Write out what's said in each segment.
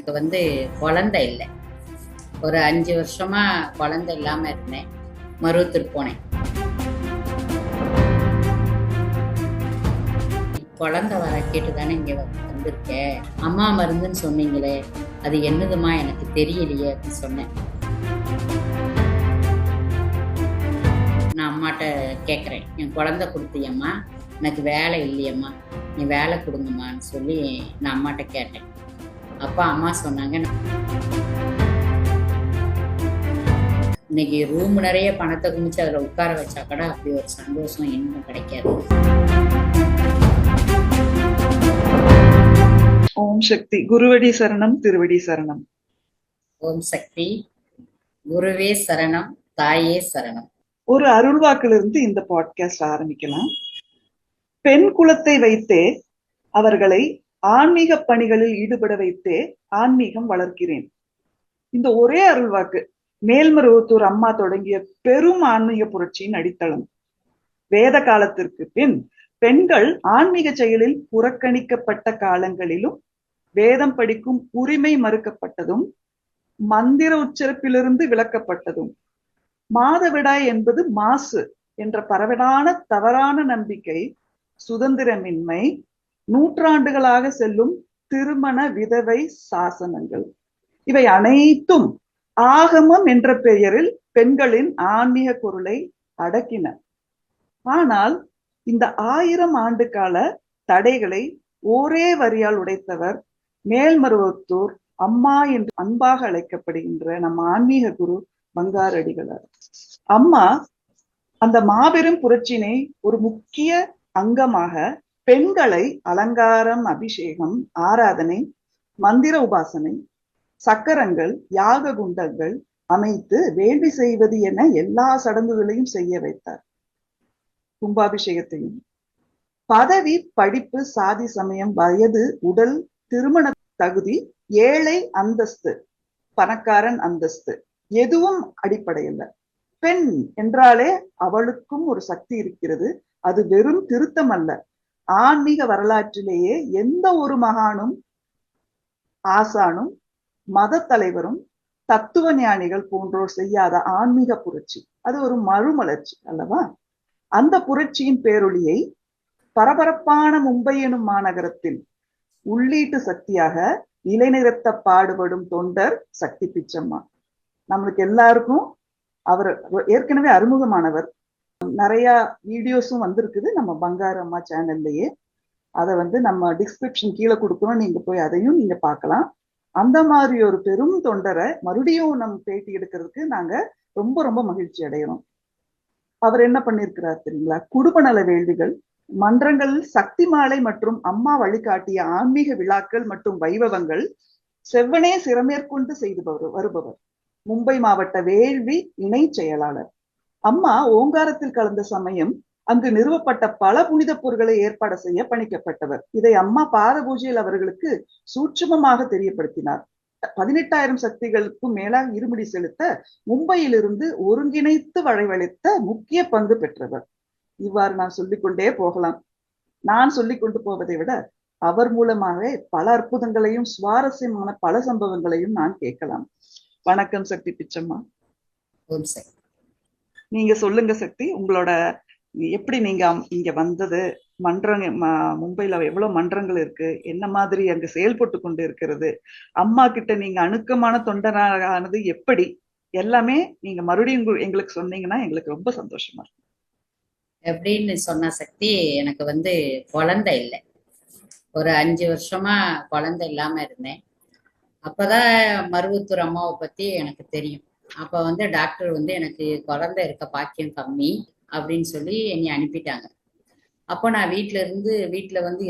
எனக்கு வந்து குழந்தை இல்லை. ஒரு 5 வருஷமா குழந்தை இல்லாம இருந்தேன். மருவத்தூர் போனேன். குழந்தை வர கேட்டு தானே இங்க வந்திருக்கேன். அம்மா மருந்துன்னு சொன்னீங்களே, அது என்னதுமா எனக்கு தெரியலையே அப்படின்னு சொன்னேன். நான் அம்மாட்ட கேட்குறேன், என் குழந்தை கொடுத்தியம்மா, எனக்கு வேலை இல்லையம்மா, நீ வேலை கொடுங்கம்மான்னு சொல்லி நான் அம்மாட்ட கேட்டேன். அப்பா அம்மா சொன்னாங்க, இன்னைக்கு ரூம் நிறைய பணத்தை குமிச்சு அதில் உட்கார வச்சா கூட அப்படி ஒரு சந்தோஷம் இன்னும் கிடைக்காது. ஓம் சக்தி. குருவடி சரணம், திருவடி சரணம். ஓம் சக்தி. குருவே சரணம், தாயே சரணம். ஒரு அருள்வாக்கிலிருந்து இந்த பாட்காஸ்ட் ஆரம்பிக்கலாம். பெண் குலத்தை வைத்தே அவர்களை ஆன்மீக பணிகளில் ஈடுபட வைத்தே ஆன்மீகம் வளர்க்கிறேன். இந்த ஒரே அருள்வாக்கு மேல்மருவத்தூர் அம்மா தொடங்கிய பெரும் ஆன்மீக புரட்சியின் அடித்தளம். வேத காலத்திற்கு பின் பெண்கள் ஆன்மீக செயலில் புறக்கணிக்கப்பட்ட காலங்களிலும் வேதம் படிக்கும் உரிமை மறுக்கப்பட்டதும் மந்திர உச்சரிப்பிலிருந்து விலக்கப்பட்டதும் மாதவிடாய் என்பது மாசு என்ற பரவலான தவறான நம்பிக்கை, சுதந்திரமின்மை, நூற்றாண்டுகளாக செல்லும் திருமண விதவை சாசனங்கள், இவை அனைத்தும் ஆகமம் என்ற பெயரில் பெண்களின் ஆன்மீக பொருளை அடக்கின. ஆனால் இந்த 1000 ஆண்டு கால தடைகளை ஒரே வரியால் உடைத்தவர் மேல்மருவத்தூர் அம்மா என்று அன்பாக அழைக்கப்படுகின்ற நம் ஆன்மீக குரு பங்காரடிகளார். அம்மா அந்த மாபெரும் புரட்சினை ஒரு முக்கிய அங்கமாக பெண்களை அலங்காரம், அபிஷேகம், ஆராதனை, மந்திர உபாசனை, சக்கரங்கள், யாக குண்டங்கள் அமைத்து வேள்வி செய்வது என எல்லா சடங்குகளையும் செய்ய வைத்தார். கும்பாபிஷேகத்தையும். பதவி, படிப்பு, சாதி, சமயம், வயது, உடல், திருமண தகுதி, ஏழை அந்தஸ்து, பணக்காரன் அந்தஸ்து எதுவும் அடிப்படையில் பெண் என்றாலே அவளுக்கும் ஒரு சக்தி இருக்கிறது. அது வெறும் திருத்தம் அல்ல. ஆன்மீக வரலாற்றிலேயே எந்த ஒரு மகானும், ஆசானும், மத தலைவரும், தத்துவ ஞானிகள் போன்றோர் செய்யாத ஆன்மீக புரட்சி. அது ஒரு மறுமலர்ச்சி அல்லவா? அந்த புரட்சியின் பேரொளியை பரபரப்பான மும்பை எனும் மாநகரத்தில் உள்ளீட்டு சக்தியாக நிலைநிறுத்த பாடுபடும் தொண்டர் சக்தி பிச்சம்மா. நம்மளுக்கு எல்லாருக்கும் அவர் ஏற்கனவே அறிமுகமானவர். நிறைய வீடியோஸும் வந்திருக்குது நம்ம பங்காரு அம்மா சேனல்லையே. அதை நம்ம டிஸ்கிரிப்ஷன் கீழே கொடுக்கணும், நீங்க போய் அதையும் நீங்க பார்க்கலாம். அந்த மாதிரி ஒரு பெரும் தொண்டரை மறுபடியும் நம்ம பேட்டி எடுக்கிறதுக்கு நாங்க ரொம்ப ரொம்ப மகிழ்ச்சி அடைகிறோம். அவர் என்ன பண்ணிருக்கிறார் தெரியுங்களா? குடும்பநல வேள்விகள், மன்றங்கள், சக்தி மாலை மற்றும் அம்மா வழிகாட்டிய ஆன்மீக விழாக்கள் மற்றும் வைபவங்கள் செவ்வனே சிறமேற்கொண்டு செய்து வருபவர். மும்பை மாவட்ட வேள்வி இணை செயலாளர். அம்மா ஓங்காரத்தில் கலந்த சமயம் அங்கு நிறுவப்பட்ட பல புனித பொருட்களை ஏற்பாடு செய்ய பணிக்கப்பட்டவர். இதை அம்மா பாத பூஜையில் அவர்களுக்கு சூட்சுமமாக தெரியப்படுத்தினார். 18,000 சக்திகளுக்கும் மேலாக இருமுடி செலுத்த மும்பையிலிருந்து ஒருங்கிணைத்து வளைவளித்த முக்கிய பங்கு பெற்றவர். இவ்வாறு நான் சொல்லிக்கொண்டே போகலாம். நான் சொல்லிக் கொண்டு போவதை விட அவர் மூலமாகவே பல அற்புதங்களையும் சுவாரஸ்யமான பல சம்பவங்களையும் நான் கேட்கலாம். வணக்கம் சக்தி பிச்சம்மா. நீங்க சொல்லுங்க சக்தி, உங்களோட எப்படி நீங்க இங்க வந்தது, மன்றம் மும்பைல எவ்வளவு மன்றங்கள் இருக்கு, என்ன மாதிரி அங்க செயல்பட்டு கொண்டு இருக்கிறது, அம்மா கிட்ட நீங்க அணுக்கமான தொண்டரானது எப்படி, எல்லாமே நீங்க மறுபடியும் எங்களுக்கு சொன்னீங்கன்னா எங்களுக்கு ரொம்ப சந்தோஷமா இருக்கும். எப்படின்னு சொன்ன சக்தி, எனக்கு குழந்தை இல்லை. ஒரு 5 வருஷமா குழந்தை இல்லாம இருந்தேன். அப்பதான் மருவத்தூர் அம்மாவை பத்தி எனக்கு தெரியும். அப்ப டாக்டர் எனக்கு குழந்தை இருக்க பாக்கியம் கம்மி அப்படின்னு சொல்லி என்னை அனுப்பிட்டாங்க. அப்போ நான் வீட்டுல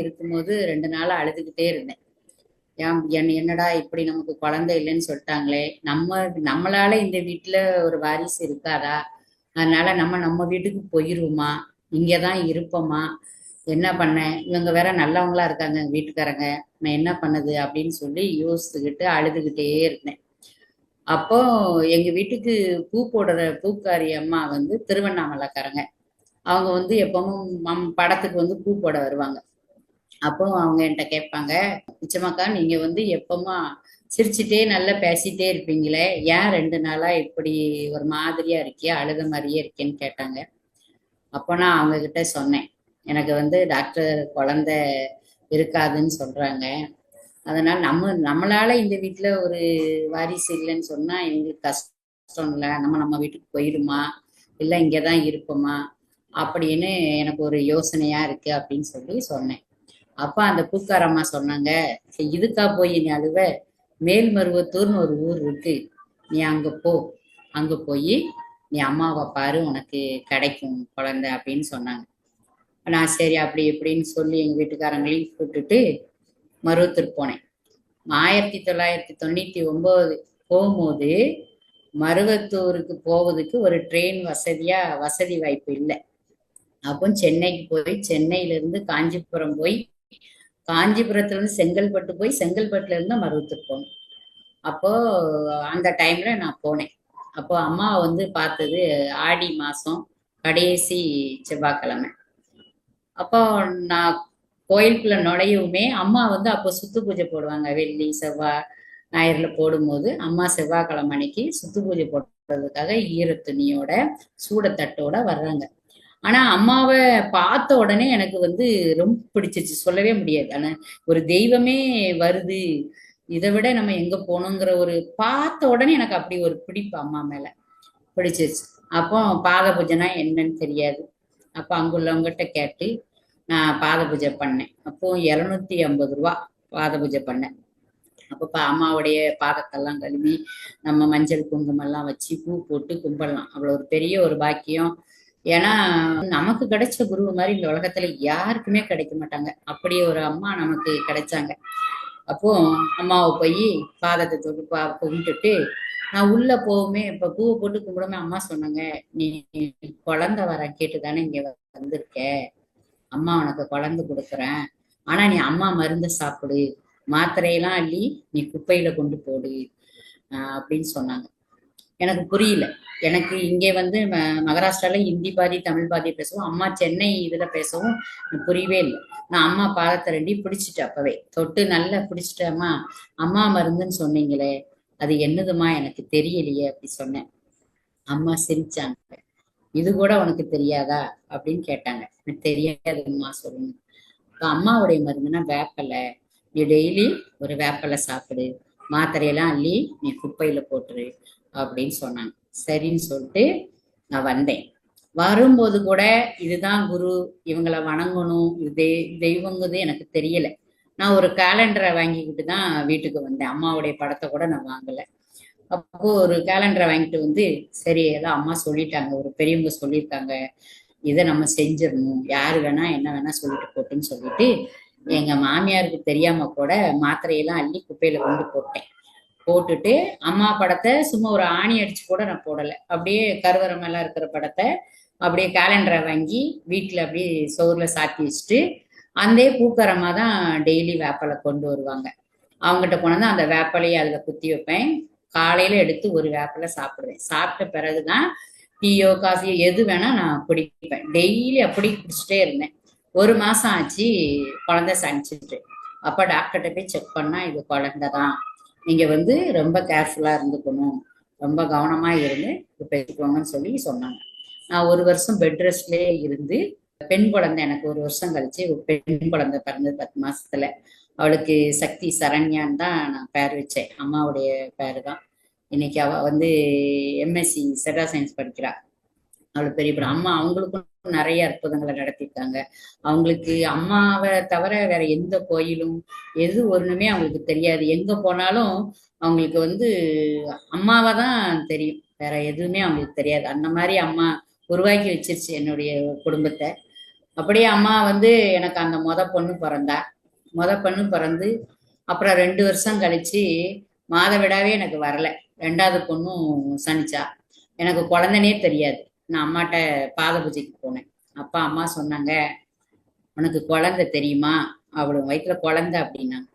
இருக்கும்போது 2 நாளா அழுதுகிட்டே இருந்தேன். என்னடா இப்படி நமக்கு குழந்தை இல்லைன்னு சொல்லிட்டாங்களே, நம்மளால இந்த வீட்டுல ஒரு வாரிசு இருக்காதா, அதனால நம்ம வீட்டுக்கு போயிருவோமா, இங்கதான் இருப்போமா, என்ன பண்ணேன், இவங்க வேற நல்லவங்களா இருக்காங்க வீட்டுக்காரங்க, நான் என்ன பண்ணது அப்படின்னு சொல்லி யோசிச்சுக்கிட்டு அழுதுகிட்டே இருந்தேன். அப்போ எங்க வீட்டுக்கு பூ போடுற பூக்காரி அம்மா திருவண்ணாமலைக்காரங்க. அவங்க எப்பவும் படத்துக்கு பூ போட வருவாங்க. அப்போ அவங்க என்கிட்ட கேட்பாங்க, நிச்சயமாக்கா நீங்க வந்து எப்பமா சிரிச்சுட்டே நல்லா பேசிட்டே இருப்பீங்களே, ஏன் 2 நாளா இப்படி ஒரு மாதிரியா இருக்கியா, அழுத மாதிரியே இருக்கேன்னு கேட்டாங்க. அப்போ நான் அவங்க கிட்ட சொன்னேன், எனக்கு வந்து டாக்டர் குழந்தை இருக்காதுன்னு சொல்றாங்க. அதனால நம்மளால இந்த வீட்டுல ஒரு வாரிசு இல்லைன்னு சொன்னா எங்களுக்கு கஷ்டம் இல்லை. நம்ம வீட்டுக்கு போயிடுமா, இல்லை இங்கதான் இருப்போமா அப்படின்னு எனக்கு ஒரு யோசனையா இருக்கு அப்படின்னு சொல்லி சொன்னேன். அப்ப அந்த பூக்காரம்மா சொன்னாங்க, இதுக்கா போய் நீ அழுவ, மேல்மருவத்தூர்னு ஒரு ஊர் இருக்கு, நீ அங்க போ, அங்க போய் நீ அம்மாவை பாரு, உனக்கு கிடைக்கும் குழந்தை அப்படின்னு சொன்னாங்க. நான் சரி அப்படி இப்படின்னு சொல்லி எங்க வீட்டுக்காரங்களையும் கூப்பிட்டுட்டு மருவத்தூர் போனேன். 1999 போகும்போது மருவத்தூருக்கு போவதுக்கு ஒரு ட்ரெயின் வசதி வாய்ப்பு இல்லை. அப்போ சென்னைக்கு போய், சென்னையில இருந்து காஞ்சிபுரம் போய், காஞ்சிபுரத்துல இருந்து செங்கல்பட்டு போய், செங்கல்பட்டுல இருந்து மருவத்தூர் போனோம். அப்போ அந்த டைம்ல நான் போனேன். அப்போ அம்மா வந்து பார்த்தது ஆடி மாசம் கடைசி செவ்வாய்க்கிழமை. அப்போ நான் கோயிலுக்குள்ள நுழையவுமே அம்மா வந்து அப்போ சுத்து பூஜை போடுவாங்க. வெள்ளி செவ்வாய் ஞாயிறுல போடும்போது அம்மா செவ்வாய்க்கிழமை அன்னைக்கு சுத்து பூஜை போடுறதுக்காக ஈர துணியோட சூடத்தட்டோட வர்றாங்க. ஆனா அம்மாவை பார்த்த உடனே எனக்கு வந்து ரொம்ப பிடிச்சிருச்சு, சொல்லவே முடியாது. ஆனா ஒரு தெய்வமே வருது, இதை விட நம்ம எங்க போகணுங்கிற ஒரு பார்த்த உடனே எனக்கு அப்படி ஒரு பிடிப்பு அம்மா மேல பிடிச்சிருச்சு. அப்போ பாத பூஜைனா என்னன்னு தெரியாது. அப்போ அங்குள்ளவங்ககிட்ட கேட்டு நான் பாத பூஜை பண்ணேன். அப்போ 250 ரூபா பாத பூஜை பண்ணேன். அப்போ அம்மாவுடைய பாதத்தெல்லாம் கழுவி நம்ம மஞ்சள் குங்குமம் எல்லாம் வச்சு பூ போட்டு கும்பிடலாம். அவ்வளோ ஒரு பெரிய ஒரு பாக்கியம். ஏன்னா நமக்கு கிடைச்ச குரு மாதிரி இந்த உலகத்துல யாருக்குமே கிடைக்க மாட்டாங்க. அப்படி ஒரு அம்மா நமக்கு கிடைச்சாங்க. அப்போ அம்மாவை போய் பாதத்தை தொட்டு கும்பிட்டுட்டு நான் உள்ள போவுமே, இப்ப பூவை போட்டு கும்பிடுமே அம்மா சொன்னாங்க, நீ குழந்தை வர கேட்டுதானே இங்க வந்திருக்க, அம்மா உனக்கு குழந்தை கொடுக்குறேன், ஆனா நீ அம்மா மருந்து சாப்பிடு, மாத்திரையெல்லாம் அள்ளி நீ குப்பையில கொண்டு போடு அப்படின்னு சொன்னாங்க. எனக்கு புரியல. எனக்கு இங்கே வந்து மகாராஷ்டிரால ஹிந்தி பாதி தமிழ் பாதி பேசவும், அம்மா சென்னை இதுல பேசவும் புரியவே இல்லை. நான் அம்மா பாதத்தை ரெண்டி பிடிச்சிட்டு அப்பவே தொட்டு நல்லா பிடிச்சிட்டேம்மா, அம்மா மருந்துன்னு சொன்னீங்களே அது என்னதுமா எனக்கு தெரியலையே அப்படி சொன்னேன். அம்மா சிரிச்சாங்க. இது கூட உனக்கு தெரியாதா அப்படின்னு கேட்டாங்க. எனக்கு தெரியாதும்மா சொல்லுங்க. அம்மாவுடைய மருந்துன்னா வேப்பலை, நீ டெய்லி ஒரு வேப்பலை சாப்பிடு, மாத்திரையெல்லாம் அள்ளி நீ குப்பையில போட்டுரு அப்படின்னு சொன்னாங்க. சரின்னு சொல்லிட்டு நான் வந்தேன். வரும்போது கூட இதுதான் குரு, இவங்களை வணங்கணும், இது தெய்வங்குது எனக்கு தெரியல. நான் ஒரு கேலண்டரை வாங்கிக்கிட்டு தான் வீட்டுக்கு வந்தேன். அம்மாவுடைய படத்தை கூட நான் வாங்கல. அப்போ ஒரு கேலண்டரை வாங்கிட்டு வந்து, சரி ஏதோ அம்மா சொல்லிட்டாங்க, ஒரு பெரியவங்க சொல்லியிருக்காங்க, இதை நம்ம செஞ்சிடணும், யாரு வேணா என்ன வேணா சொல்லிட்டு போட்டுன்னு சொல்லிட்டு எங்க மாமியாருக்கு தெரியாம கூட மாத்திரையெல்லாம் அள்ளி குப்பையில கொண்டு போட்டேன். போட்டுட்டு அம்மா படத்தை சும்மா ஒரு ஆணி அடிச்சு கூட நான் போடலை, அப்படியே கருவறை மேல இருக்கிற படத்தை அப்படியே கேலண்டரை வாங்கி வீட்டுல அப்படியே சோறுல சாத்தி வச்சுட்டு, அந்த பூக்காரமா தான் டெய்லி வேப்பலை கொண்டு வருவாங்க. அவங்ககிட்ட போனதான் அந்த வேப்பலையை அதுல குத்தி வைப்பேன். காலையில எடுத்து ஒரு வேப்பலை சாப்பிடுவேன். சாப்பிட்ட பிறகுதான் டீயோ காஃபியோ எது வேணா நான் குடிப்பேன். டெய்லி அப்படி குடிச்சிட்டே இருந்தேன். 1 மாசம் ஆச்சு குழந்தை சனிச்சிட்டு. அப்ப டாக்டர்கிட்ட போய் செக் பண்ணா இது குழந்தை தான், நீங்க வந்து ரொம்ப கேர்ஃபுல்லா இருந்துக்கணும், ரொம்ப கவனமா இருந்து பெற்றுக்கோங்கன்னு சொல்லி சொன்னாங்க. நான் 1 வருஷம் பெட் ரெஸ்ட்லயே இருந்து, பெண் குழந்தை எனக்கு 1 வருஷம் கழிச்சு ஒரு பெண் குழந்தை பிறந்தது 10 மாசத்துல. அவளுக்கு சக்தி சரண்யான்னு தான் நான் பேர் வச்சேன். அம்மாவுடைய பேரு தான். இன்னைக்கு அவ வந்து எம்எஸ்சி செட்டா சயின்ஸ் படிக்கிறா. அவளுக்கு பெரிய அம்மா அவங்களுக்கும் நிறைய அற்புதங்களை நடத்திருக்காங்க. அவங்களுக்கு அம்மாவை தவிர வேற எந்த கோயிலும் எது ஒண்ணுமே அவங்களுக்கு தெரியாது. எங்க போனாலும் அவங்களுக்கு வந்து அம்மாவை தான் தெரியும், வேற எதுவுமே அவங்களுக்கு தெரியாது. அந்த மாதிரி அம்மா உருவாக்கி வச்சிருச்சு என்னுடைய குடும்பத்தை. அப்படியே அம்மா வந்து எனக்கு அந்த பொண்ணு பிறந்தா. பொண்ணு பிறந்து அப்புறம் 2 வருஷம் கழிச்சு மாதவிடாவே எனக்கு வரல. 2வது பொண்ணும் சனிச்சா. எனக்கு குழந்தைனே தெரியாது. நான் அம்மாட்ட பாத பூஜைக்கு போனேன். அப்பா அம்மா சொன்னாங்க, உனக்கு குழந்தை தெரியுமா, அவளும் வயிற்றுல குழந்தை அப்படின்னாங்க.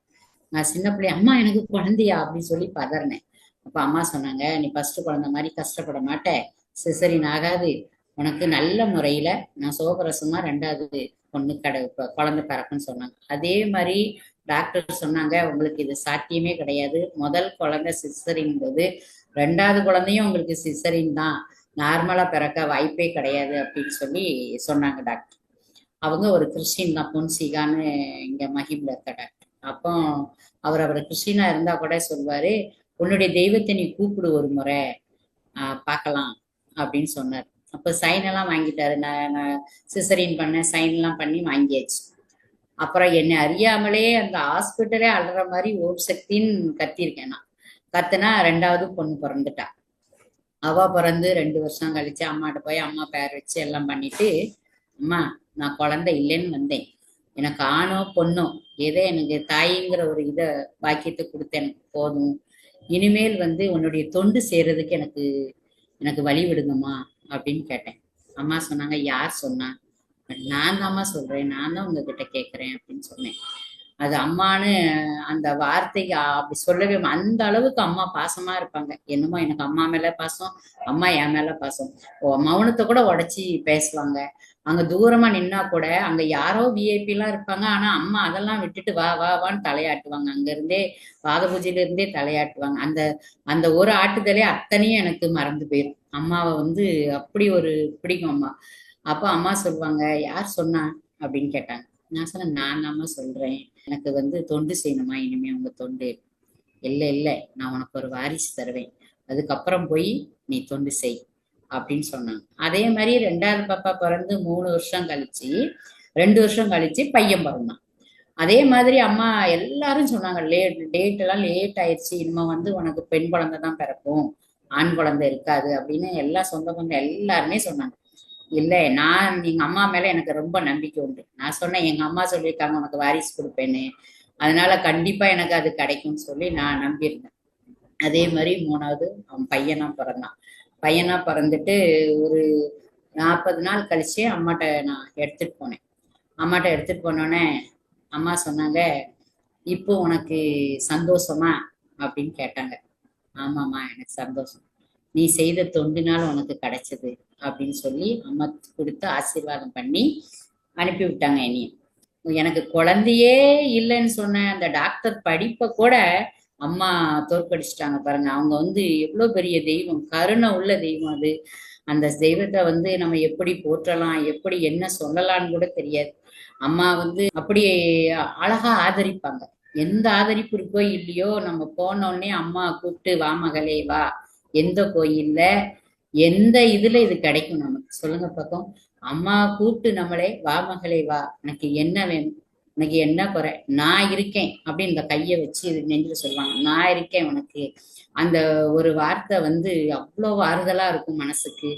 நான் சின்ன பிள்ளை, அம்மா எனக்கு குழந்தையா அப்படின்னு சொல்லி பதறினேன். அப்ப அம்மா சொன்னாங்க, நீ ஃபர்ஸ்ட் குழந்தை மாதிரி கஷ்டப்பட மாட்ட, சிசரின் ஆகாது, உனக்கு நல்ல முறையில நான் சுகப்பிரசவமா 2வது பொண்ணு குழந்தை பிறக்குன்னு சொன்னாங்க. அதே மாதிரி டாக்டர் சொன்னாங்க, உங்களுக்கு இது சாத்தியமே கிடையாது. முதல் குழந்தை சிசரின் போது 2வது குழந்தையும் உங்களுக்கு சிசரின் தான், நார்மலா பிறக்க வாய்ப்பே கிடையாது அப்படின்னு சொல்லி சொன்னாங்க டாக்டர். அவங்க ஒரு கிறிஸ்டின் தான், பொன்சிகான்னு இங்க மஹிப்ல இருக்க டாக்டர். அப்போ அவர் கிறிஸ்டினா இருந்தா கூட சொல்வாரு, உன்னுடைய தெய்வத்தை நீ கூப்பிடு ஒரு முறை, பார்க்கலாம் அப்படின்னு சொன்னார். அப்போ சைன் எல்லாம் வாங்கிட்டாரு. நான் சிசரின் பண்ணேன், சைன் எல்லாம் பண்ணி வாங்கியாச்சு. அப்புறம் என்னை அறியாமலே அந்த ஹாஸ்பிட்டலே அழுற மாதிரி ஓம் சக்தின்னு கத்திருக்கேன். நான் கத்துனா 2வது பொண்ணு பிறந்துட்டா. அவ பிறந்து 2 வருஷம் கழிச்சு அம்மாட்ட போய் அம்மா பேர் வச்சு எல்லாம் பண்ணிட்டு, அம்மா நான் குழந்தை இல்லைன்னு வந்தேன், எனக்கு ஆணோ பொண்ணோ ஏதோ எனக்கு தாய்ங்கிற ஒரு இதை பாக்கியத்தை கொடுத்த எனக்கு போதும், இனிமேல் வந்து உன்னுடைய தொண்டு செய்யறதுக்கு எனக்கு எனக்கு வழி விடுங்கம்மா அப்படின்னு கேட்டேன். அம்மா சொன்னாங்க, யார் சொன்னா? நான் தாம்மா சொல்றேன், நான் தான் உங்ககிட்ட கேட்கிறேன் அப்படின்னு சொன்னேன். அது அம்மான்னு அந்த வார்த்தைக்கு அப்படி சொல்லவே அந்த அளவுக்கு அம்மா பாசமா இருப்பாங்க. என்னமோ எனக்கு அம்மா மேல பாசம், அம்மா என் மேல பாசம். மௌனத்தை கூட உடைச்சி பேசுவாங்க. அங்க தூரமா நின்னா கூட அங்க யாரோ விஐபி எல்லாம் இருப்பாங்க, ஆனா அம்மா அதெல்லாம் விட்டுட்டு வா வா வான்னு தலையாட்டுவாங்க. அங்க இருந்தே பாத பூஜையில இருந்தே தலையாட்டுவாங்க. அந்த அந்த ஒரு ஆட்டுதலே அத்தனையும் எனக்கு மறந்து போயிடும். அம்மாவை வந்து அப்படி ஒரு பிடிக்கும் அம்மா. அப்போ அம்மா சொல்லுவாங்க, யார் சொன்னா அப்படின்னு கேட்டாங்க. நான் சொன்னேன், நான் தாம்மா சொல்றேன், எனக்கு வந்து தொண்டு செய்யணுமா இனிமே உங்க தொண்டு. இல்லை இல்லை, நான் உனக்கு ஒரு வாரிசு தருவேன், அதுக்கப்புறம் போய் நீ தொண்டு செய் அப்படின்னு சொன்னாங்க. அதே மாதிரி 2வது பாப்பா பிறந்து 3 வருஷம் கழிச்சு 2 வருஷம் கழிச்சு பையன் பிறந்தான். அதே மாதிரி அம்மா எல்லாரும் சொன்னாங்க, டேட் எல்லாம் லேட் ஆயிடுச்சு, இனிமே வந்து உனக்கு பெண் குழந்தை தான் பிறக்கும், ஆண் குழந்தை இருக்காது அப்படின்னு எல்லா சொந்த பந்தம் எல்லாருமே சொன்னாங்க. இல்லை, நான் எங்க அம்மா மேல எனக்கு ரொம்ப நம்பிக்கை உண்டு. நான் சொன்னேன், எங்க அம்மா சொல்லியிருக்காங்க உனக்கு வாரிசு கொடுப்பேன்னு, அதனால கண்டிப்பா எனக்கு அது கிடைக்கும்னு சொல்லி நான் நம்பியிருந்தேன். அதே மாதிரி 3வது அவன் பையனா பிறந்தான். பையனா பிறந்துட்டு ஒரு 40 நாள் கழிச்சு அம்மாட்ட நான் எடுத்துட்டு போனேன். அம்மாட்ட எடுத்துட்டு போனோடனே அம்மா சொன்னாங்க, இப்போ உனக்கு சந்தோஷமா அப்படின்னு கேட்டாங்க. ஆமாம்மா எனக்கு சந்தோஷம், நீ செய்த தொண்டுனால உனக்கு கிடைச்சது அப்படின்னு சொல்லி அம்மா கொடுத்து ஆசீர்வாதம் பண்ணி அனுப்பி விட்டாங்க என்னையும். எனக்கு குழந்தையே இல்லைன்னு சொன்ன அந்த டாக்டர் படிப்பை கூட அம்மா தோற்கடிச்சிட்டாங்க பாருங்க. அவங்க வந்து எவ்வளவு பெரிய தெய்வம், கருணை உள்ள தெய்வம் அது. அந்த தெய்வத்தை வந்து நம்ம எப்படி போற்றலாம், எப்படி என்ன சொல்லலாம்னு கூட தெரியாது. அம்மா வந்து அப்படி அழகா ஆதரிப்பாங்க. எந்த ஆதரிப்பு இருக்கோ இல்லையோ, நம்ம போனோடனே அம்மா கூப்பிட்டு வா மகளே வா, எந்த கோயில்ல எந்த இதுல இது கிடைக்கும் நமக்கு சொல்லுங்க பக்கம். அம்மா கூப்பிட்டு நம்மளே வா மகளே வா, எனக்கு என்ன வேணும், எனக்கு என்ன குறை, நான் இருக்கேன் அப்படின்னு இந்த கையை வச்சு நெஞ்சில சொல்லுவாங்க, நான் இருக்கேன் உனக்கு. அந்த ஒரு வார்த்தை வந்து அவ்வளவு ஆறுதலா இருக்கும் மனசுக்கு.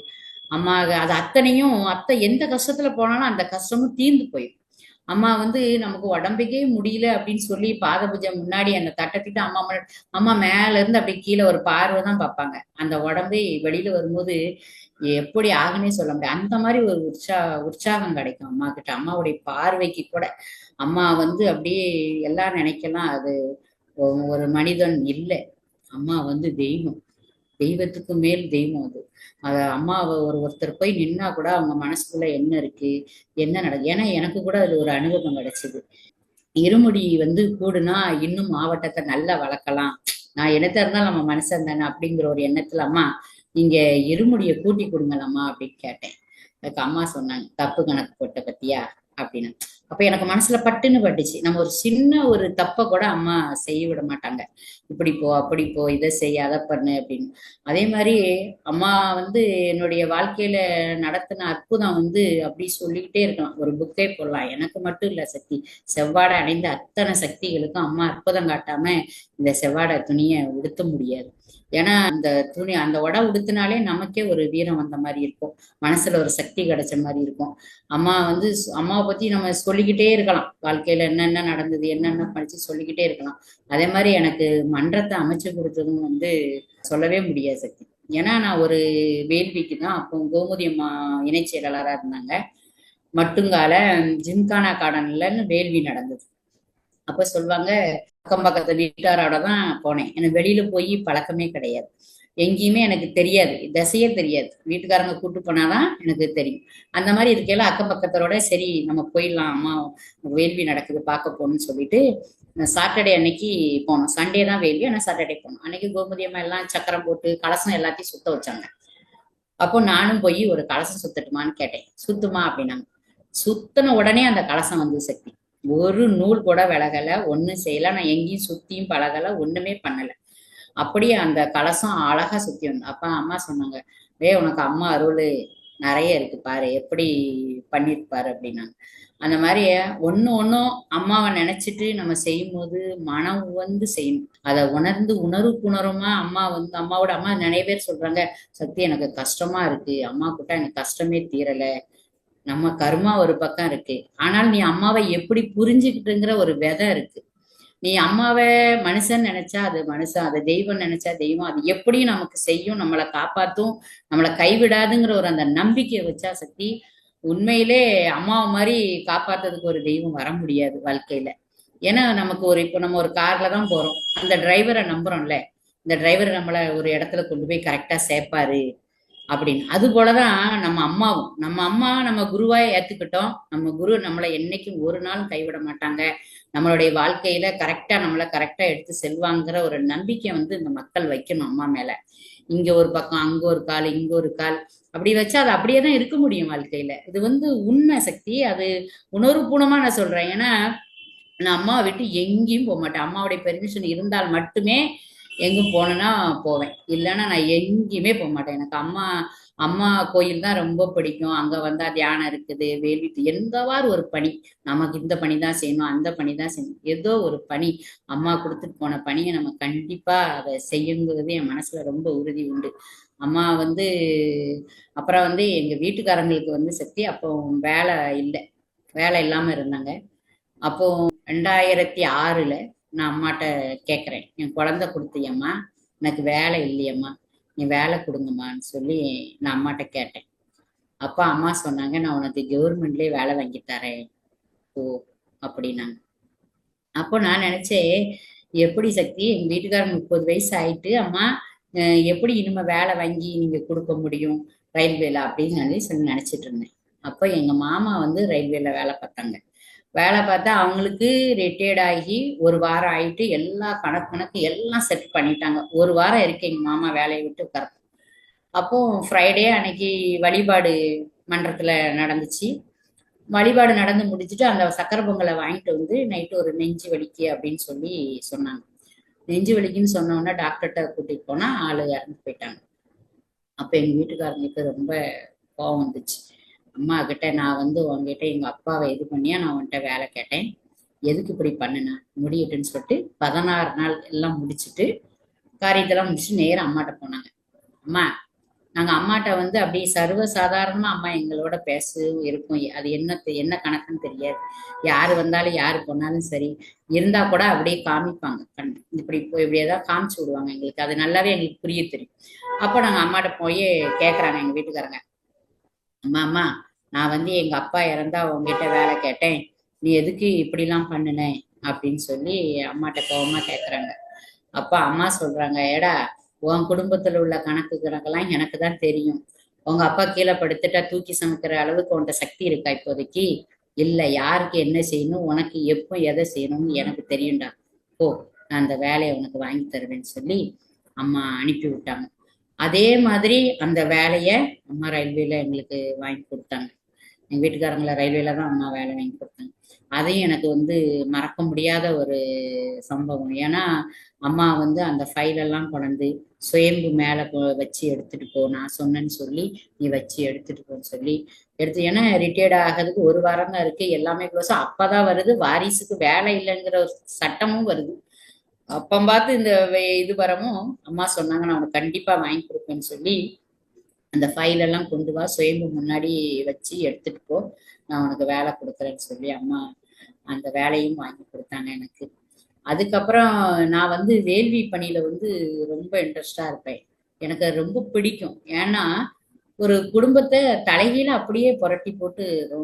அம்மா அது அத்தனையும் அத்தை எந்த கஷ்டத்துல போனாலும் அந்த கஷ்டமும் தீர்ந்து போயிடும். அம்மா வந்து நமக்கு உடம்புக்கே முடியல அப்படின்னு சொல்லி பாத பூஜை முன்னாடி அந்த தட்டத்திட்டு அம்மா மேல இருந்து அப்படி கீழே ஒரு பார்வை தான் பார்ப்பாங்க. அந்த உடம்பே வெளியில வரும்போது எப்படி ஆகுனே சொல்ல முடியாது. அந்த மாதிரி ஒரு உற்சாகம் கிடைக்கும் அம்மா கிட்ட. அம்மாவுடைய பார்வைக்கு கூட அம்மா வந்து அப்படியே எல்லாம் நினைக்கலாம், அது ஒரு மனிதன் இல்லை, அம்மா வந்து தெய்வம், தெய்வத்துக்கு மேல் தெய்வம் அது. அம்மாவை ஒருத்தர் போய் நின்னா கூட அவங்க மனசுக்குள்ள என்ன இருக்கு, என்ன நடக்குது. ஏன்னா எனக்கு கூட அதுல ஒரு அனுபவம் கிடைச்சது. இருமுடி வந்து கூடுனா இன்னும் மாவட்டத்தை நல்லா வளர்க்கலாம், நான் என்னத்த இருந்தாலும் நம்ம மனுஷன் தானே அப்படிங்கிற ஒரு எண்ணத்துல, அம்மா நீங்க இருமுடியை கூட்டி கொடுங்களம்மா அப்படின்னு கேட்டேன். அதுக்கு அம்மா சொன்னாங்க, தப்பு கணக்கு போட்ட பத்தியா அப்படின்னு. அப்ப எனக்கு மனசுல பட்டுன்னு பட்டுச்சு. நம்ம ஒரு சின்ன ஒரு தப்பை கூட அம்மா செய்ய விட மாட்டாங்க, இப்படி போ அப்படி போ, இதை செய் அதை பண்ணு அப்படின்னு. அதே மாதிரி அம்மா வந்து என்னுடைய வாழ்க்கையில நடத்தின அற்புதம் வந்து அப்படி சொல்லிக்கிட்டே இருக்கலாம், ஒரு புக்கே போடலாம். எனக்கு மட்டும் இல்ல சக்தி, செவ்வாடை அடைந்த அத்தனை சக்திகளுக்கும் அம்மா அற்புதம் காட்டாம இந்த செவ்வாடை துணியை உடுத்த முடியாது. ஏன்னா அந்த துணி அந்த உடை உடுத்தினாலே நமக்கே ஒரு வீரம் வந்த மாதிரி இருக்கும், மனசுல ஒரு சக்தி கிடைச்ச மாதிரி இருக்கும். அம்மா வந்து அம்மாவை பத்தி நம்ம சொல்லிக்கிட்டே இருக்கலாம், வாழ்க்கையில என்னென்ன நடந்தது என்னென்ன படிச்சு சொல்லிக்கிட்டே இருக்கலாம். அதே மாதிரி எனக்கு மன்றத்தை அமைச்சு கொடுத்ததும் வந்து சொல்லவே முடியாது சக்தி. ஏன்னா நான் ஒரு வேள்விக்கு தான் அப்போ கோமுதி அம்மா இணை செயலாளரா இருந்தாங்க. மட்டுங்கால ஜிம்கானா கார்டன்லன்னு வேள்வி நடந்தது. அப்ப சொல்லுவாங்க, அக்கம் பக்கத்து வீட்டாரோட தான் போனேன், எனக்கு வெளியில போய் பழக்கமே கிடையாது. எங்கேயுமே எனக்கு தெரியாது, திசையே தெரியாது. வீட்டுக்காரங்க கூட்டு போனாதான் எனக்கு தெரியும். அந்த மாதிரி இருக்கையில அக்கம் பக்கத்தோட சரி நம்ம போயிடலாம், அம்மா வேள்வி நடக்குது பார்க்க போகணும்னு சொல்லிட்டு சாட்டர்டே அன்னைக்கு போனோம். சண்டே தான் வேள்வி, ஆனா சாட்டர்டே போனோம். அன்னைக்கு கோமதி அம்மா எல்லாம் சக்கரம் போட்டு கலசம் எல்லாத்தையும் சுத்த வச்சாங்க. அப்போ நானும் போய் ஒரு கலசம் சுத்தட்டுமான்னு கேட்டேன். சுத்துமா அப்படின்னாங்க. சுத்தின உடனே அந்த கலசம் வந்து சக்தி. ஒரு நூல் கூட விலகல, ஒண்ணும் செய்யல. நான் எங்கேயும் சுத்தியும் பழகல, ஒண்ணுமே பண்ணல. அப்படியே அந்த கலசம் அழகா சுத்தி வந்து அப்ப அம்மா சொன்னாங்க, உனக்கு அம்மா அருள் நிறைய இருக்கு பாரு, எப்படி பண்ணிருப்பாரு அப்படின்னாங்க. அந்த மாதிரி ஒண்ணு ஒண்ணும் அம்மாவை நினைச்சிட்டு நம்ம செய்யும் போது மனம் உவந்து செய்யணும். அதை உணர்ந்து உணர்வுமா அம்மா வந்து அம்மாவோட அம்மா நிறைய பேர் சொல்றாங்க, சக்தி எனக்கு கஷ்டமா இருக்கு, அம்மா கூட்ட எனக்கு கஷ்டமே தீரல, நம்ம கர்மா ஒரு பக்கம் இருக்கு, ஆனால் நீ அம்மாவை எப்படி புரிஞ்சுக்கிட்டுங்கிற ஒரு விதை இருக்கு. நீ அம்மாவை மனுஷன் நினைச்சா அது மனுஷன், அதை தெய்வம் நினைச்சா தெய்வம், அது எப்படியும் நமக்கு செய்யும், நம்மளை காப்பாத்தும், நம்மளை கைவிடாதுங்கிற ஒரு அந்த நம்பிக்கையை வச்சா சக்தி உண்மையிலே அம்மாவை மாதிரி காப்பாத்துறதுக்கு ஒரு தெய்வம் வர முடியாது வாழ்க்கையில. ஏன்னா நமக்கு ஒரு இப்போ நம்ம ஒரு கார்ல தான் போறோம், அந்த டிரைவரை நம்புறோம்ல, இந்த டிரைவர் நம்மளை ஒரு இடத்துல கொண்டு போய் கரெக்டா சேர்ப்பாரு அப்படின்னு. அது போலதான் நம்ம அம்மாவும், நம்ம அம்மா நம்ம குருவாய் ஏத்துக்கிட்டோம், நம்ம குரு நம்மளை என்னைக்கும் ஒரு நாளும் கைவிட மாட்டாங்க, நம்மளுடைய வாழ்க்கையில கரெக்டா நம்மளை கரெக்டா எடுத்து செல்வாங்கிற ஒரு நம்பிக்கை வந்து இந்த மக்கள் வைக்கணும் அம்மா மேல. இங்க ஒரு பக்கம், அங்க ஒரு கால், இங்க ஒரு கால், அப்படி வச்சா அது அப்படியே தான் இருக்க முடியும் வாழ்க்கையில. இது வந்து உண்மை சக்தி, அது உணர்வுபூர்வமா நான் சொல்றேன். ஏன்னா நான் அம்மாவை விட்டு எங்கேயும் போக மாட்டேன். அம்மாவுடைய பெர்மிஷன் இருந்தால் மட்டுமே எங்கும் போனேன்னா போவேன், இல்லைன்னா நான் எங்கேயுமே போக மாட்டேன். எனக்கு அம்மா அம்மா கோயில் தான் ரொம்ப பிடிக்கும். அங்க வந்தா தியானம் இருக்குது, வேள்வி, எந்தவாறு ஒரு பணி, நமக்கு இந்த பணி தான் செய்யணும், அந்த பணி தான் செய்யணும், ஏதோ ஒரு பணி அம்மா கொடுத்துட்டு போன பணியை நம்ம கண்டிப்பா அதை செய்யுங்கிறது என் மனசுல ரொம்ப உறுதி உண்டு. அம்மா வந்து அப்புறம் வந்து எங்க வீட்டுக்காரங்களுக்கு வந்து சக்தி அப்போ வேலை இல்லை, வேலை இல்லாம இருந்தாங்க. அப்போ 2006ல நான் அம்மாட்ட கேட்குறேன், என் குழந்தை கொடுத்தியம்மா, எனக்கு வேலை இல்லையம்மா, நீ வேலை கொடுங்கம்மான்னு சொல்லி நான் அம்மாட்ட கேட்டேன். அப்பா அம்மா சொன்னாங்க, நான் உனக்கு கவர்மெண்ட்லேயே வேலை வாங்கி தரேன் ஓ அப்படின்னாங்க. அப்போ நான் நினைச்சேன், எப்படி சக்தி எங்க வீட்டுக்காரங்க 30 வயசு ஆயிட்டு, அம்மா எப்படி இனிமே வேலை வாங்கி நீங்க கொடுக்க முடியும் ரயில்வேல அப்படின்னு சொல்லி நினைச்சிட்டு இருந்தேன். அப்போ எங்க மாமா வந்து ரயில்வேல வேலை பார்த்தாங்க. வேலை பார்த்தா அவங்களுக்கு ரிட்டையர்ட் ஆகி ஒரு வாரம் ஆயிட்டு எல்லா கணக்கு எல்லாம் செட் பண்ணிட்டாங்க. ஒரு வாரம் இருக்கு எங்க மாமா வேலையை விட்டு உட்கார. அப்போ ஃப்ரைடே அன்னைக்கு வழிபாடு மன்றத்துல நடந்துச்சு. வழிபாடு நடந்து முடிச்சுட்டு அந்த சக்கரை பொங்கலை வாங்கிட்டு வந்து நைட்டு ஒரு நெஞ்சு வலிக்கு அப்படின்னு சொல்லி சொன்னாங்க. நெஞ்சு வலிக்குன்னு சொன்னோன்னா டாக்டர்கிட்ட கூட்டிட்டு போனா ஆளு இறந்து போயிட்டாங்க. அப்ப எங்க வீட்டுக்காரங்களுக்கு ரொம்ப கோவம் வந்துச்சு. அம்மா கிட்ட நான் வந்து உங்ககிட்ட எங்க அப்பாவை இது பண்ணியா நான் உன்கிட்ட வேலை கேட்டேன், எதுக்கு இப்படி பண்ணுனா முடியட்டுன்னு சொல்லிட்டு 16 நாள் எல்லாம் முடிச்சுட்டு காரியத்தெல்லாம் முடிச்சுட்டு நேரம் அம்மாட்ட போனாங்க. அம்மா நாங்க அம்மாட்ட வந்து அப்படி சர்வ சாதாரணமா அம்மா எங்களோட பேசு இருக்கும், அது என்ன கணக்குன்னு தெரியாது, யாரு வந்தாலும் யாரு போனாலும் சரி, இருந்தா கூட அப்படியே காமிப்பாங்க கண், இப்படி இப்படி ஏதாவது காமிச்சு விடுவாங்க எங்களுக்கு, அது நல்லாவே எங்களுக்கு புரிய தெரியும். அப்போ நாங்க அம்மாட்ட போய் கேக்குறாங்க எங்க வீட்டுக்காரங்க, அம்மா அம்மா நான் வந்து எங்க அப்பா இறந்தா உங்ககிட்ட வேலை கேட்டேன், நீ எதுக்கு இப்படிலாம் பண்ணுன அப்படின்னு சொல்லி அம்மாட்ட கோவமா கேக்குறாங்க. அப்பா அம்மா சொல்றாங்க, ஏடா உன் குடும்பத்துல உள்ள கணக்கெல்லாம் எனக்கு தான் தெரியும், உங்க அப்பா கீழே படுத்துட்டா தூக்கி சமைக்கிற அளவுக்கு உன்கிட்ட சக்தி இருக்கா இப்போதைக்கு, இல்ல யாருக்கு என்ன செய்யணும் உனக்கு எப்போ எதை செய்யணும்னு எனக்கு தெரியும்டா, போ நான் அந்த வேலையை உனக்கு வாங்கி தருவேன்னு சொல்லி அம்மா அனுப்பி விட்டாங்க. அதே மாதிரி அந்த வேலைய அம்மா ரயில்வேல எங்களுக்கு வாங்கி கொடுத்தாங்க. எங்க வீட்டுக்காரங்கள ரயில்வேல தான் அம்மா வேலை வாங்கி கொடுத்தாங்க. அதையும் எனக்கு வந்து மறக்க முடியாத ஒரு சம்பவம். ஏன்னா அம்மா வந்து அந்த ஃபைல் எல்லாம் கொண்டு சுயம்பு மேல வச்சு எடுத்துட்டு போ, நான் சொன்னேன்னு சொல்லி நீ வச்சு எடுத்துட்டு போன்னு சொல்லி எடுத்து, ஏன்னா ரிட்டையர்ட் ஆகிறதுக்கு ஒரு வாரம் தான் இருக்கு, எல்லாமே க்ளோஸ். அப்பதான் வருது வாரிசுக்கு வேலை இல்லைங்கிற ஒரு சட்டமும் வருது. அப்ப பார்த்து இந்த இது வரவும் அம்மா சொன்னாங்க, நான் உனக்கு கண்டிப்பா வாங்கி கொடுப்பேன்னு சொல்லி அந்த ஃபைல் எல்லாம் கொண்டு வா, சுயம்பு முன்னாடி வச்சு எடுத்துட்டு போ, நான் உனக்கு வேலை கொடுக்குறேன்னு சொல்லி அம்மா அந்த வேலையும் வாங்கி கொடுத்தாங்க எனக்கு. அதுக்கப்புறம் நான் வந்து வேள்வி பணியில வந்து ரொம்ப இன்ட்ரெஸ்டா இருப்பேன், எனக்கு ரொம்ப பிடிக்கும். ஏன்னா ஒரு குடும்பத்தை தலைகீழ அப்படியே புரட்டி போட்டு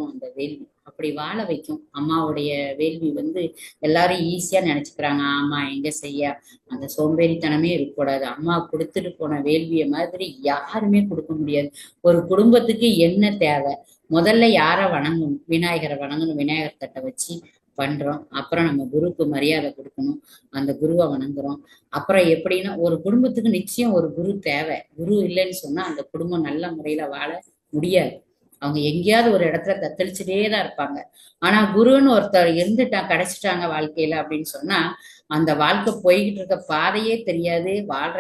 அந்த வேள்வி அப்படி வாழ வைக்கும். அம்மாவுடைய வேள்வி வந்து எல்லாரும் ஈஸியா நினைச்சுக்கிறாங்க. ஆமா எங்க செய்ய அந்த சோம்பேறித்தனமே இருக்கக்கூடாது. அம்மா கொடுத்துட்டு போன வேள்விய மாதிரி யாருமே கொடுக்க முடியாது. ஒரு குடும்பத்துக்கு என்ன தேவை? முதல்ல யாரை வணங்கணும்? விநாயகரை வணங்கணும். விநாயகர் தட்டை வச்சு பண்றோம். அப்புறம் நம்ம குருவுக்கு மரியாதை கொடுக்கணும். அந்த குருவை வணங்குறோம். அப்புறம் எப்படின்னா ஒரு குடும்பத்துக்கு நிச்சயம் ஒரு குரு தேவை. குரு இல்லைன்னு சொன்னா அந்த குடும்பம் நல்ல முறையில வாழ முடியாது. அவங்க எங்கேயாவது ஒரு இடத்துல தத்தளிச்சுட்டே தான் இருப்பாங்க. ஆனா குருன்னு ஒருத்தர் கிடைச்சிட்டாங்க வாழ்க்கையில அப்படின்னு சொன்னா அந்த வாழ்க்கை போய்கிட்டு இருக்க பாதையே தெரியாது, வாழ்ற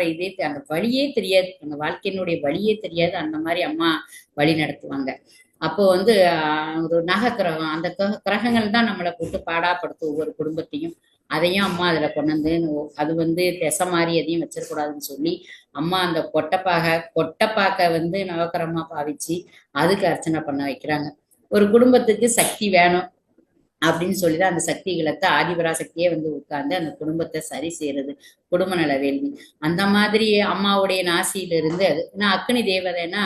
அந்த வழியே தெரியாது, அந்த வாழ்க்கையினுடைய வழியே தெரியாது. அந்த மாதிரி அம்மா வழி நடத்துவாங்க. அப்போ வந்து ஒரு நகக்கிரகம் அந்த கிரகங்கள் தான் நம்மளை போட்டு பாடாப்படுத்தும் ஒவ்வொரு குடும்பத்தையும். அதையும் அம்மா அதுல கொண்டு வந்து அது வந்து திசை மாதிரி எதையும் வச்சிடக்கூடாதுன்னு சொல்லி அம்மா அந்த கொட்டைப்பாக்க வந்து நவக்கிரகமா பாவிச்சு அதுக்கு அர்ச்சனை பண்ண வைக்கிறாங்க. ஒரு குடும்பத்துக்கு சக்தி வேணும் அப்படின்னு சொல்லிதான் அந்த சக்திகளத்தை ஆதிபராசக்தியே வந்து உட்கார்ந்து அந்த குடும்பத்தை சரி செய்யறது குடும்ப நல வேள்வி. அந்த மாதிரி அம்மாவுடைய நாசியில இருந்து அது நான் அக்னி தேவதைன்னா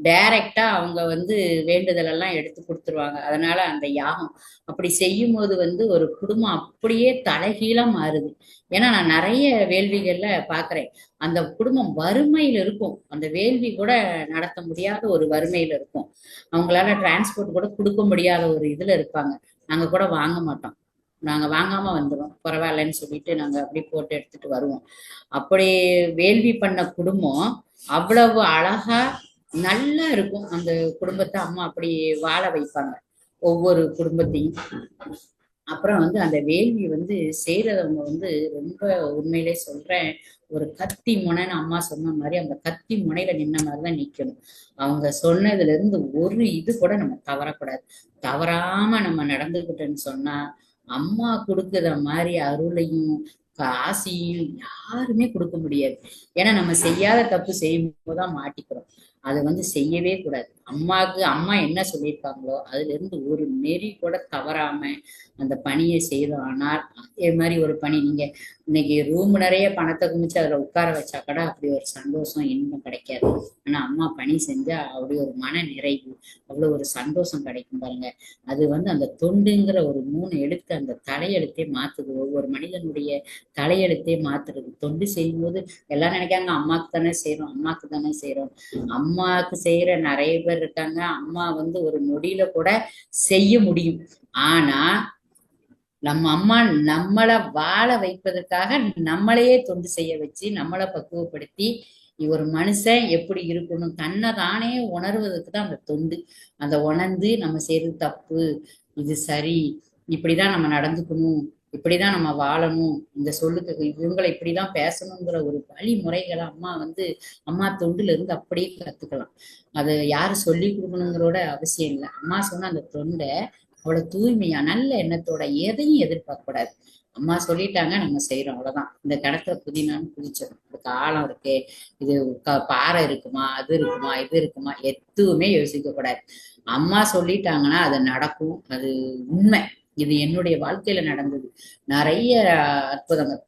டைரக்டா அவங்க வந்து வேண்டுதல் எல்லாம் எடுத்து கொடுத்துருவாங்க. அதனால அந்த யாகம் அப்படி செய்யும் போது வந்து ஒரு குடும்பம் அப்படியே தலைகீழா மாறுது. ஏன்னா நான் நிறைய வேள்விகள்ல பாக்குறேன். அந்த குடும்பம் வறுமையில இருக்கும். அந்த வேள்வி கூட நடத்த முடியாத ஒரு வறுமையில இருக்கும். அவங்களால டிரான்ஸ்போர்ட் கூட கொடுக்க முடியாத ஒரு இதுல இருப்பாங்க. நாங்க கூட வாங்க மாட்டோம். நாங்க வாங்காம வந்துடும் பரவாயில்லன்னு சொல்லிட்டு நாங்க அப்படி போட்டு எடுத்துட்டு வருவோம். அப்படி வேள்வி பண்ண குடும்பம் அவ்வளவு அழகா நல்லா இருக்கும். அந்த குடும்பத்தை அம்மா அப்படி வாழ வைப்பாங்க ஒவ்வொரு குடும்பத்தையும். அப்புறம் வந்து அந்த வேள்வி வந்து செய்யறவங்க வந்து ரொம்ப உண்மையிலே சொல்றேன், ஒரு கத்தி முனைன்னு அம்மா சொன்ன மாதிரி அந்த கத்தி முனையில நின்ன மாதிரிதான் நிக்கணும். அவங்க சொன்னதுல இருந்து ஒரு இது கூட நம்ம தவறக்கூடாது. தவறாம நம்ம நடந்துகிட்டோன்னு சொன்னா அம்மா கொடுக்குற மாதிரி அருளையும் ஆசையும் யாருமே கொடுக்க முடியாது. ஏன்னா நம்ம செய்யாத தப்பு செய்யும் போதுதான் மாட்டிக்கிறோம். அதை வந்து செய்யவே கூடாது. அம்மா என்ன சொல்லியிருக்காங்களோ அதுல இருந்து ஒரு நெறி கூட தவறாம அந்த பணியை செய்தோம். ஆனால் அதே மாதிரி ஒரு பணி நீங்க இன்னைக்கு ரூம் நிறைய பணத்தை குமிச்சு அதுல உட்கார வச்சா கூட அப்படி ஒரு சந்தோஷம் இன்பம் கிடைக்காது. ஆனா அம்மா பணி செஞ்சா அப்படி ஒரு மன நிறைவு, அவ்வளவு ஒரு சந்தோஷம் கிடைக்கும் பாருங்க. அது வந்து அந்த தொண்டுங்கிற ஒரு 3 எழுத்து அந்த தலையெழுத்தே மாத்துது. ஒவ்வொரு மனிதனுடைய தலையெழுத்தே மாத்துறது. தொண்டு செய்யும் போது எல்லாம் நினைக்காங்க அம்மாக்கு தானே செய்யறோம், அம்மாக்கு தானே செய்யறோம். அம்மாவுக்கு செய்யற நிறைய பேர் இருக்காங்க. அம்மா வந்து ஒரு நொடியில கூட செய்ய முடியும். ஆனா நம்ம அம்மா நம்மளை வாழ வைப்பதற்காக நம்மளையே தொண்டு செய்ய வச்சு நம்மளை பக்குவப்படுத்தி ஒரு மனுஷன் எப்படி இருக்கணும் தன்னை தானே உணர்வதற்கு தான் அந்த தொண்டு. அந்த உணர்ந்து நம்ம செய்யறது தப்பு, இது சரி, இப்படிதான் நம்ம நடந்துக்கணும், இப்படிதான் நம்ம வாழணும், இந்த சொல்லுக்கு இவங்களை இப்படிதான் பேசணுங்கிற ஒரு வழிமுறைகளை அம்மா வந்து அம்மா தொண்டுல இருந்து அப்படியே கத்துக்கலாம். அது யாரு சொல்லி கொடுக்கணுங்கிறோட அவசியம் இல்லை. அம்மா சொன்ன அந்த தொண்டை அவ்வளவு தூய்மையா நல்ல எண்ணத்தோட எதையும் எதிர்பார்க்க கூடாது. அம்மா சொல்லிட்டாங்க நம்ம செய்யறோம், அவ்வளவுதான். இந்த கிணத்துல புதினான்னு குதிச்சிடும். அதுக்கு ஆழம் இருக்கு, இது பாறை இருக்குமா, அது இருக்குமா, இது இருக்குமா, எதுவுமே யோசிக்க கூடாது. அம்மா சொல்லிட்டாங்கன்னா அது நடக்கும். அது உண்மை. இது என்னுடைய வாழ்க்கையில நடந்தது நிறைய அற்புதங்கள்.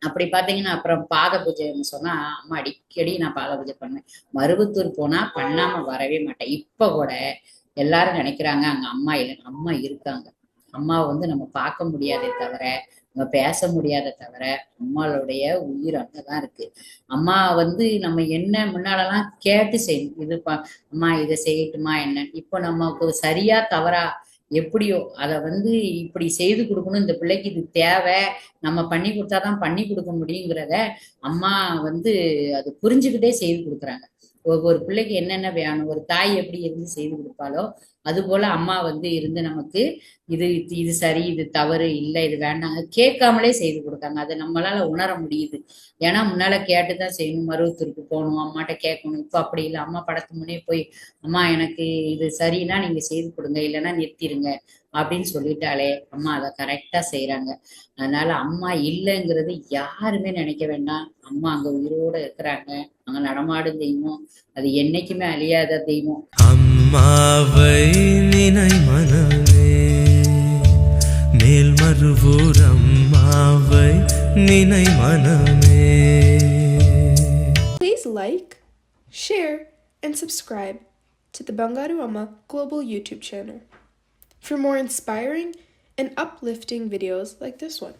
அப்படி பாத்தீங்கன்னா அப்புறம் பாத பூஜைன்னு சொன்னா அம்மா அடிக்கடி நான் பாத பூஜை பண்ணேன். மருவத்தூர் போனா பண்ணாம வரவே மாட்டேன். இப்ப கூட எல்லாரும் நினைக்கிறாங்க அங்க அம்மா இல்லை. அம்மா இருக்காங்க. அம்மாவை வந்து நம்ம பார்க்க முடியாதே தவிர, நம்ம பேச முடியாத தவிர அம்மாளுடைய உயிர் அங்கதான் இருக்கு. அம்மா வந்து நம்ம என்ன முன்னாலெல்லாம் கேட்டு செய்யணும். அம்மா இதை செய்யட்டுமா என்ன. இப்போ நமக்கு சரியா தவறா எப்படியோ அதை வந்து இப்படி செய்து கொடுக்கணும், இந்த பிள்ளைக்கு இது தேவை, நம்ம பண்ணி கொடுத்தாதான் பண்ணி கொடுக்க முடியுங்கிறத அம்மா வந்து அது புரிஞ்சுக்கிட்டே செய்து கொடுக்குறாங்க. ஒவ்வொரு பிள்ளைக்கு என்னென்ன வேணும், ஒரு தாய் எப்படி இருந்து செய்து கொடுப்பாலோ அது போல அம்மா வந்து இருந்து நமக்கு இது இது சரி, இது தவறு, இல்லை இது வேண்டாங்க கேட்காமலே செய்து கொடுக்காங்க. அதை நம்மளால உணர முடியுது. ஏன்னா முன்னால கேட்டுதான் செய்யணும். மருவத்தூருக்கு போகணும், அம்மாட்ட கேட்கணும். இப்போ அப்படி இல்லை. அம்மா படத்து முன்னே போய் அம்மா எனக்கு இது சரின்னா நீங்க செய்து கொடுங்க, இல்லைன்னா நிறுத்திடுங்க அப்படின்னு சொல்லிட்டாலே அம்மா அதை கரெக்டா செய்யறாங்க. அதனால அம்மா இல்லைங்கிறது யாருமே நினைக்க வேண்டாம். அம்மா அங்க உயிரோட இருக்கிறாங்க. அங்க நடமாடும் தெய்வம். அது என்னைக்குமே அழியாத தெய்வம். அம்மாவை நினை மனமே, மேல்மருவூர் அம்மாவை நினை மனமே. Please like, share, and subscribe to the Bangaru Amma Global YouTube channel for more inspiring and uplifting videos like this one.